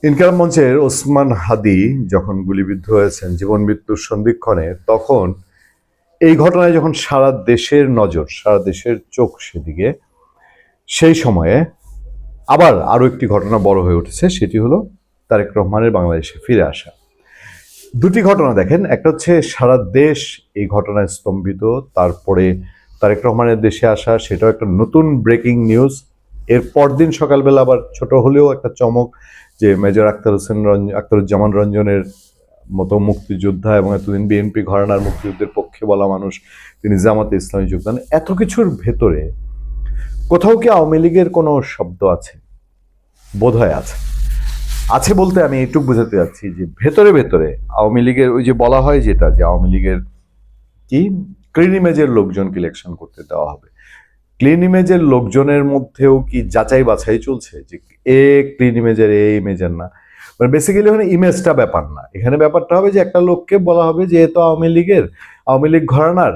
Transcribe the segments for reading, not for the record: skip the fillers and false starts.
ইনকিলাব মঞ্চের ওসমান হাদি যখন গুলিবিদ্ধ হয়েছেন জীবন মৃত্যুর সন্ধিক্ষণে, তখন এই ঘটনায় যখন সারা দেশের নজর, সারা দেশের চোখ সেদিকে, সেই সময়ে আবার আরো একটি ঘটনা বড় হয়ে উঠেছে। সেটি হলো তারেক রহমানের বাংলাদেশে ফিরে আসা। দুটি ঘটনা দেখেন, একটা হচ্ছে সারা দেশ এই ঘটনায় স্তম্ভিত, তারপরে তারেক রহমানের দেশে আসা, সেটাও একটা নতুন ব্রেকিং নিউজ। এর পরদিন সকালবেলা আবার ছোট হলেও একটা চমক, যে মেজর আখতারুজ্জামান রঞ্জনের মতো মুক্তিযোদ্ধা এবং এতদিন বিএনপি ঘরানার মুক্তিযুদ্ধের পক্ষে বলা মানুষ, তিনি জামাতে ইসলামী যোগদান। এত কিছুর ভেতরে কোথাও কি আওয়ামী লীগের কোনো শব্দ আছে? বোধহয় আছে। আছে বলতে আমি এইটুকু বোঝাতে যাচ্ছি যে ভেতরে ভেতরে আওয়ামী লীগের ওই যে বলা হয় যেটা, যে আওয়ামী লীগের কি ক্লিন ইমেজের লোকজনকে ইলেকশন করতে দেওয়া হবে, ক্লিন ইমেজের লোকজনের মধ্যেও কি যাচাই বাছাই চলছে যে এ ক্লিন ইমেজের, এ ইমেজের না? মানে বেসিক্যালি ওখানে ইমেজটা ব্যাপার না, এখানে ব্যাপারটা হবে যে একটা লোককে বলা হবে যে এ তো আওয়ামী লীগের, আওয়ামী লীগ ঘরানার।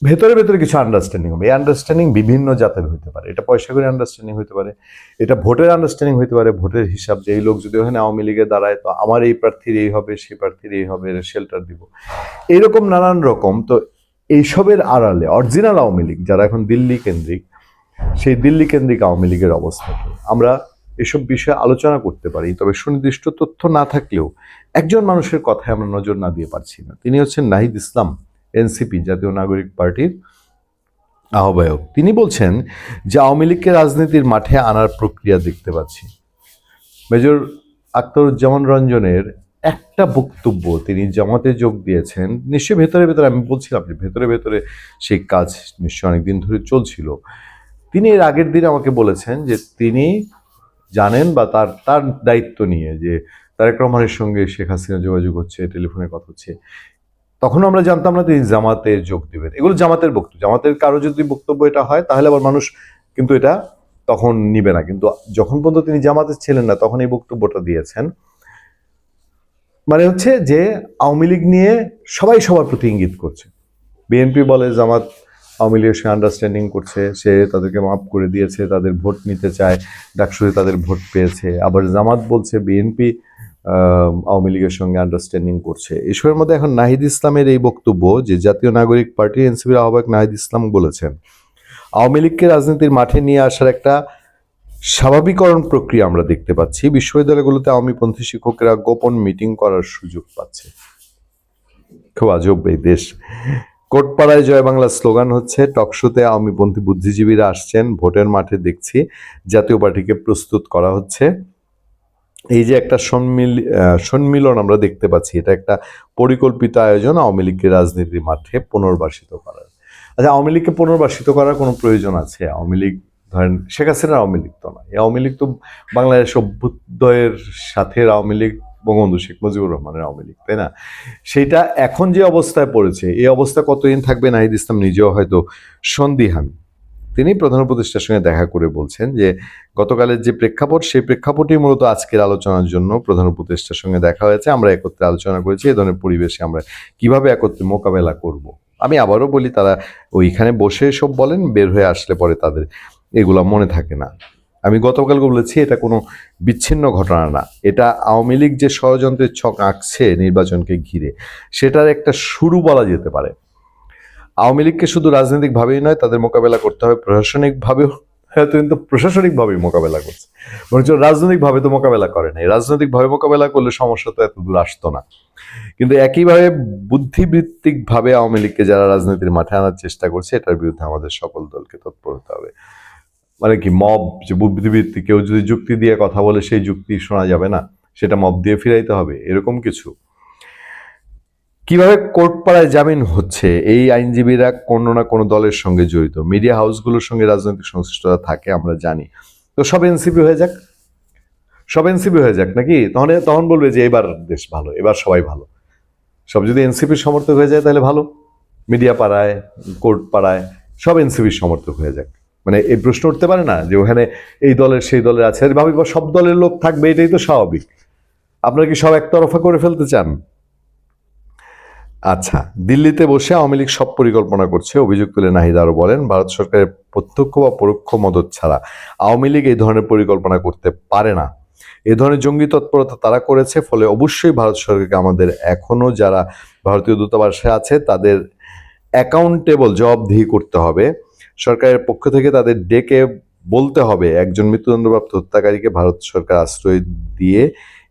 ভেতরে ভেতরে কিছু আন্ডারস্ট্যান্ডিং হবে। এই আন্ডারস্ট্যান্ডিং বিভিন্ন জাতের হতে পারে। এটা পয়সা করে আন্ডারস্ট্যান্ডিং হতে পারে, এটা ভোটের আন্ডারস্ট্যান্ডিং হতে পারে, ভোটের হিসাব, যে এই লোক যদি ওখানে আওয়ামী লীগে দাঁড়ায় তো আমার এই প্রার্থীর এই হবে, সেই প্রার্থীর এই হবে, শেল্টার দিব, এইরকম নানান রকম। তো এইসবের আড়ালে অরিজিনাল আওয়ামী লীগ যারা এখন দিল্লি কেন্দ্রিক, সেই দিল্লি কেন্দ্রিক আওয়ামী লীগের অবস্থা কি, আমরা এসব বিষয়ে আলোচনা করতে পারি। তবে সুনির্দিষ্ট তথ্য না থাকলেও একজন মানুষের কথায় আমরা নজর না দিয়ে পারছি না। তিনি হচ্ছেন নাহিদ ইসলাম, এনসিপি জাতীয় নাগরিক পার্টির আহ্বায়ক। তিনি বলছেন যে আওয়ামী লীগকে রাজনীতির মাঠে আনার প্রক্রিয়া দেখতে পাচ্ছি। মেজর আখতারুজ্জামান রঞ্জনের একটা বক্তব্য, তিনি জামাতে যোগ দিয়েছেন, নিশ্চয়ই ভেতরে ভেতরে, আমি বলছিলাম যে ভেতরে ভেতরে সেই কাজ নিশ্চয়ই অনেকদিন ধরে চলছিল। তিনি এর আগের দিন আমাকে বলেছেন যে তিনি জানেন বা তার তার দায়িত্ব নিয়ে যে তারেক রহমানের সঙ্গে শেখ হাসিনা যোগাযোগ হচ্ছে, টেলিফোনে কথা হচ্ছে। তখন আমরা জানতাম না তিনি জামাতে যোগ দিবেন। এগুলো জামাতের বক্তব্য, জামাতের কারো যদি বক্তব্য এটা হয় তাহলে আবার মানুষ কিন্তু এটা তখন নিবে না। কিন্তু যখন পর্যন্ত তিনি জামাতে ছিলেন না তখন এই বক্তব্যটা দিয়েছেন। মানে হচ্ছে যে আওয়ামী লীগ নিয়ে সবাই সবার প্রতি ইঙ্গিত করছে। বিএনপি বলে জামাত আওয়ামী লীগের সঙ্গে আন্ডারস্ট্যান্ডিং করছে, সে তাদেরকে মাফ করে দিয়েছে, তাদের ভোট নিতে চায়, ডাকসুতে তাদের ভোট পেয়েছে। আবার জামাত বলছে বিএনপি আওয়ামী লীগের সঙ্গে আন্ডারস্ট্যান্ডিং করছে। এসবের মধ্যে এখন নাহিদ ইসলামের এই বক্তব্য, যে জাতীয় নাগরিক পার্টি এনসিপির আহ্বায়ক নাহিদ ইসলাম বলেছেন আওয়ামী লীগকে রাজনীতির মাঠে নিয়ে আসার একটা স্বাভাবিকরণ প্রক্রিয়া আমরা দেখতে পাচ্ছি। বিশ্ববিদ্যালয়গুলোতে আওয়ামীপন্থী শিক্ষকেরা গোপন মিটিং করার সুযোগ পাচ্ছে। খুব আজব এই দেশ। কোটপাড়ায় জয় বাংলা স্লোগান হচ্ছে, টকশোতে আওয়ামীপন্থী বুদ্ধিজীবীরা আসছেন, ভোটের মাঠে দেখছি জাতীয় পার্টিকে প্রস্তুত করা হচ্ছে। এই যে একটা সম্মিলন আমরা দেখতে পাচ্ছি, এটা একটা পরিকল্পিত আয়োজন আওয়ামী লীগকে রাজনীতির মাঠে পুনর্বাসিত করার। আচ্ছা, আওয়ামী লীগকে পুনর্বাসিত করার কোনো প্রয়োজন আছে? আওয়ামী লীগ ধরেন শেখ হাসিনার আওয়ামী লীগ তো না, এই আওয়ামী লীগ তো বাংলাদেশ অভ্যুদয়ের সাথে আওয়ামী লীগ বঙ্গবন্ধু শেখ মুজিবুর রহমানের আওয়ামী লীগ, তাই না? সেটা এখন যে অবস্থায় পড়েছে, এই অবস্থা কতদিন থাকবে নাহিদ ইসলাম নিজেও হয়তো সন্দিহান। তিনি প্রধান উপদেষ্টার সঙ্গে দেখা করে বলছেন যে গতকালের যে প্রেক্ষাপট, সেই প্রেক্ষাপটই মূলত আজকের আলোচনার জন্য প্রধান উপদেষ্টার সঙ্গে দেখা হয়েছে। আমরা একত্রে আলোচনা করেছি এই ধরনের পরিবেশে আমরা কিভাবে একত্রে মোকাবেলা করব। আমি আবারও বলি, তারা ওইখানে বসে সব বলেন, বের হয়ে আসলে পরে তাদের এগুলা মনে থাকে না। আমি গতকাল বলেছি এটা কোনো বিচ্ছিন্ন ঘটনা না, এটা আওয়ামী লীগ যে ষড়যন্ত্রের ছক আঁকছে নির্বাচনকে ঘিরে, সেটার একটা শুরু বলা যেতে পারে। আওয়ামী লীগকে শুধু রাজনৈতিকভাবেই নয়, তাদের মোকাবেলা করতে হবে প্রশাসনিকভাবেও। হয়তো কিন্তু প্রশাসনিকভাবেই মোকাবেলা করছে, বরঞ্চ রাজনৈতিকভাবে তো মোকাবেলা করে নাই। রাজনৈতিকভাবে মোকাবেলা করলে সমস্যা তো এত দূর আসতো না। কিন্তু একইভাবে বুদ্ধিবৃত্তিকভাবে আওয়ামী লীগকে যারা রাজনীতির মাঠে আনার চেষ্টা করছে, এটার বিরুদ্ধে আমাদের সকল দলকে তৎপর হতে হবে। মানে কি, মব যে বুদ্ধিবৃত্তি, কেউ যদি যুক্তি দিয়ে কথা বলে সেই যুক্তি শোনা যাবে না, সেটা মব দিয়ে ফিরাইতে হবে, এরকম কিছু। কিভাবে কোর্টপাড়ায় জামিন হচ্ছে? এই আইনজীবীরা কোনো না কোনো দলের সঙ্গে জড়িত, মিডিয়া হাউসগুলোর সঙ্গে রাজনৈতিক সংশ্লিষ্টতা থাকে, আমরা জানি। তো সব এনসিপি হয়ে যাক, সব এনসিপি হয়ে যাক নাকি? তখন বলবে যে এবার দেশ ভালো, এবার সবাই ভালো। সব যদি এনসিপির সমর্থক হয়ে যায় তাহলে ভালো। মিডিয়া পাড়ায়, কোর্ট পাড়ায় সব এনসিপির সমর্থক হয়ে যাক। মানে এই প্রশ্ন উঠতে পারে না যে ওখানে এই দলের সেই দলের আছে, ভাবি সব দলের লোক থাকবে, এটাই তো স্বাভাবিক। আপনারা কি সব একতরফা করে ফেলতে চান? আচ্ছা, দিল্লিতে বসে আওয়ামী লীগ সব পরিকল্পনা করছে, অভিযোগ তুলে নাহিদ আরো বলেন ভারত সরকারের প্রত্যক্ষ বা পরোক্ষ মদত ছাড়া আওয়ামী লীগ এই ধরনের পরিকল্পনা করতে পারে না। এ ধরনের জঙ্গি তৎপরতা তারা করেছে, ফলে অবশ্যই ভারত সরকারকে আমাদের এখনো যারা ভারতীয় দূতাবাসে আছে তাদের অ্যাকাউন্টেবল, জবাবদিহি করতে হবে। সরকারের পক্ষ থেকে তাদের ডেকে বলতে হবে একজন মৃত্যুদণ্ডপ্রাপ্ত হত্যাকারীকে ভারত সরকার আশ্রয় দিয়ে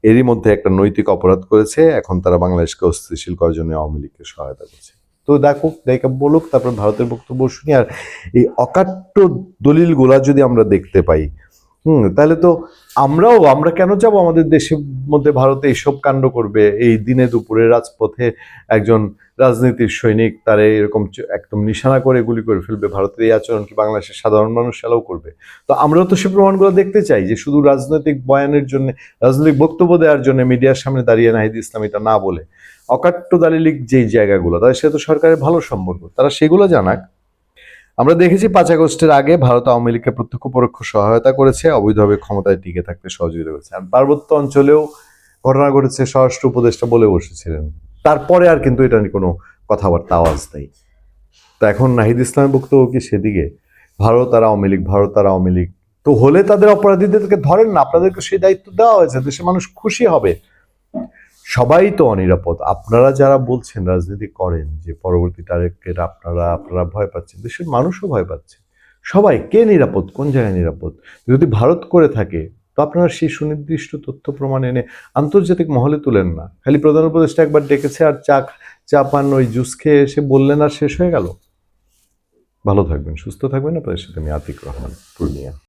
এরই মধ্যে একটা নৈতিক অপরাধ করেছে, এখন তারা বাংলাদেশকে অস্থিতিশীল করার জন্য আওয়ামী লীগকে সহায়তা করছে। তো দেখুক, দেখে বলুক, তারপর ভারতের বক্তব্য শুনি। আর এই অকাট্য দলিলগুলা যদি আমরা দেখতে পাই, তাহলে তো আমরা কেন যাবো? আমাদের দেশের মধ্যে ভারতে এইসব কাণ্ড করবে, এই দিনে দুপুরে রাজপথে একজন রাজনীতির সৈনিক তারে এরকম একদম নিশানা করে গুলি করে ফেলবে, ভারতের এই আচরণ কি বাংলাদেশের সাধারণ মানুষ এলাও করবে? তো আমরাও তো সে প্রমাণগুলো দেখতে চাই, যে শুধু রাজনৈতিক বয়ানের জন্য, রাজনৈতিক বক্তব্য দেওয়ার জন্য মিডিয়ার সামনে দাঁড়িয়ে নাহিদ ইসলাম এটা না বলে অকাট্য দালিলিক যেই জায়গাগুলো, তাদের সাথে তো সরকারের ভালো সম্পর্ক, তারা সেগুলো জানাক। আমরা দেখেছি 5 আগস্টের আগে ভারত আওয়ামী লীগকে প্রত্যক্ষ পরোক্ষ সহায়তা করেছে, অবৈধভাবে ক্ষমতায় টিকে থাকতে সহযোগিতা করেছে। আর পার্বত্য অঞ্চলেও ঘটনা ঘটেছে, স্বরাষ্ট্র উপদেষ্টা বলে বসেছিলেন, তারপরে আর কিন্তু এটা নিয়ে কোনো কথাবার্তা আওয়াজ নেই। তো এখন নাহিদ ইসলামের বক্তব্য কি সেদিকে? ভারত আর আওয়ামী লীগ, ভারত আর আওয়ামী লীগ তো হলে তাদের অপরাধীদেরকে ধরেন না, আপনাদেরকে সেই দায়িত্ব দেওয়া হয়েছে, দেশের মানুষ খুশি হবে। সবাই তো অনিরাপদ। আপনারা যারা বলছেন রাজনীতি করেন যে পরবর্তী তারিখের আপনারা ভয় পাচ্ছেন, দেশের মানুষও ভয় পাচ্ছে। সবাই, কে নিরাপদ, কোন জায়গায় নিরাপদ? যদি ভারত করে থাকে তো আপনারা সেই সুনির্দিষ্ট তথ্য প্রমাণ এনে আন্তর্জাতিক মহলে তুলেন না। খালি প্রধান উপদেষ্টা একবার ডেকেছে আর চা পান, ওই জুস খেয়ে এসে বললেন আর শেষ হয়ে গেল। ভালো থাকবেন, সুস্থ থাকবেন। আপনাদের সাথে আমি আতিক রহমান, পূর্ণিয়া।